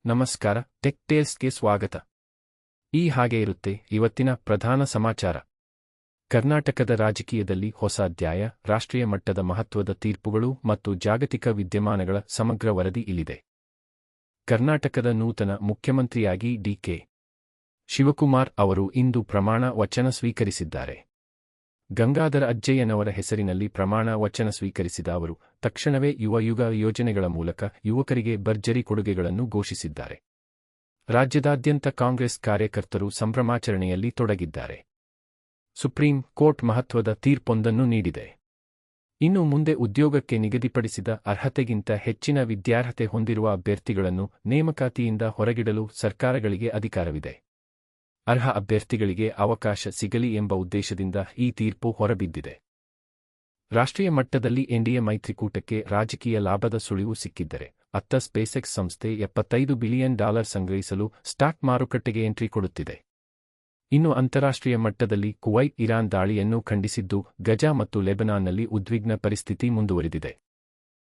ನಮಸ್ಕಾರ, ಟೆಕ್ ಟೇಲ್ಸ್ಗೆ ಸ್ವಾಗತ. ಈ ಹಾಗೆ ಇರುತ್ತೆ ಇವತ್ತಿನ ಪ್ರಧಾನ ಸಮಾಚಾರ. ಕರ್ನಾಟಕದ ರಾಜಕೀಯದಲ್ಲಿ ಹೊಸ ಅಧ್ಯಾಯ, ರಾಷ್ಟ್ರೀಯ ಮಟ್ಟದ ಮಹತ್ವದ ತೀರ್ಪುಗಳು ಮತ್ತು ಜಾಗತಿಕ ವಿದ್ಯಮಾನಗಳ ಸಮಗ್ರ ವರದಿ ಇಲ್ಲಿದೆ. ಕರ್ನಾಟಕದ ನೂತನ ಮುಖ್ಯಮಂತ್ರಿಯಾಗಿ ಡಿ.ಕೆ. ಶಿವಕುಮಾರ್ ಅವರು ಇಂದು ಪ್ರಮಾಣ ವಚನ ಸ್ವೀಕರಿಸಿದ್ದಾರೆ. ಗಂಗಾಧರ ಅಜ್ಜಯ್ಯನವರ ಹೆಸರಿನಲ್ಲಿ ಪ್ರಮಾಣ ವಚನ ಸ್ವೀಕರಿಸಿದ ಅವರು ತಕ್ಷಣವೇ ಯುವ ಯೋಜನೆಗಳ ಮೂಲಕ ಯುವಕರಿಗೆ ಭರ್ಜರಿ ಕೊಡುಗೆಗಳನ್ನು ಘೋಷಿಸಿದ್ದಾರೆ. ರಾಜ್ಯದಾದ್ಯಂತ ಕಾಂಗ್ರೆಸ್ ಕಾರ್ಯಕರ್ತರು ಸಂಭ್ರಮಾಚರಣೆಯಲ್ಲಿ ತೊಡಗಿದ್ದಾರೆ. ಸುಪ್ರೀಂ ಕೋರ್ಟ್ ಮಹತ್ವದ ತೀರ್ಪೊಂದನ್ನು ನೀಡಿದೆ. ಇನ್ನು ಮುಂದೆ ಉದ್ಯೋಗಕ್ಕೆ ನಿಗದಿಪಡಿಸಿದ ಅರ್ಹತೆಗಿಂತ ಹೆಚ್ಚಿನ ವಿದ್ಯಾರ್ಹತೆ ಹೊಂದಿರುವ ಅಭ್ಯರ್ಥಿಗಳನ್ನು ನೇಮಕಾತಿಯಿಂದ ಹೊರಗಿಡಲು ಸರ್ಕಾರಗಳಿಗೆ ಅಧಿಕಾರವಿದೆ. ಅರ್ಹ ಅಭ್ಯರ್ಥಿಗಳಿಗೆ ಅವಕಾಶ ಸಿಗಲಿ ಎಂಬ ಉದ್ದೇಶದಿಂದ ಈ ತೀರ್ಪು ಹೊರಬಿದ್ದಿದೆ. ರಾಷ್ಟ್ರೀಯ ಮಟ್ಟದಲ್ಲಿ ಎನ್ಡಿಎ ಮೈತ್ರಿಕೂಟಕ್ಕೆ ರಾಜಕೀಯ ಲಾಭದ ಸುಳಿವು ಸಿಕ್ಕಿದ್ದರೆ ಅತ್ತ ಸ್ಪೇಸ್ಎಕ್ಸ್ ಸಂಸ್ಥೆ $75 ಬಿಲಿಯನ್ ಸಂಗ್ರಹಿಸಲು ಸ್ಟಾಕ್ ಮಾರುಕಟ್ಟೆಗೆ ಎಂಟ್ರಿ ಕೊಡುತ್ತಿದೆ. ಇನ್ನು ಅಂತಾರಾಷ್ಟ್ರೀಯ ಮಟ್ಟದಲ್ಲಿ ಕುವೈತ್ ಇರಾನ್ ದಾಳಿಯನ್ನು ಖಂಡಿಸಿದ್ದು, ಗಜಾ ಮತ್ತು ಲೆಬನಾನ್ನಲ್ಲಿ ಉದ್ವಿಗ್ನ ಪರಿಸ್ಥಿತಿ ಮುಂದುವರಿದಿದೆ.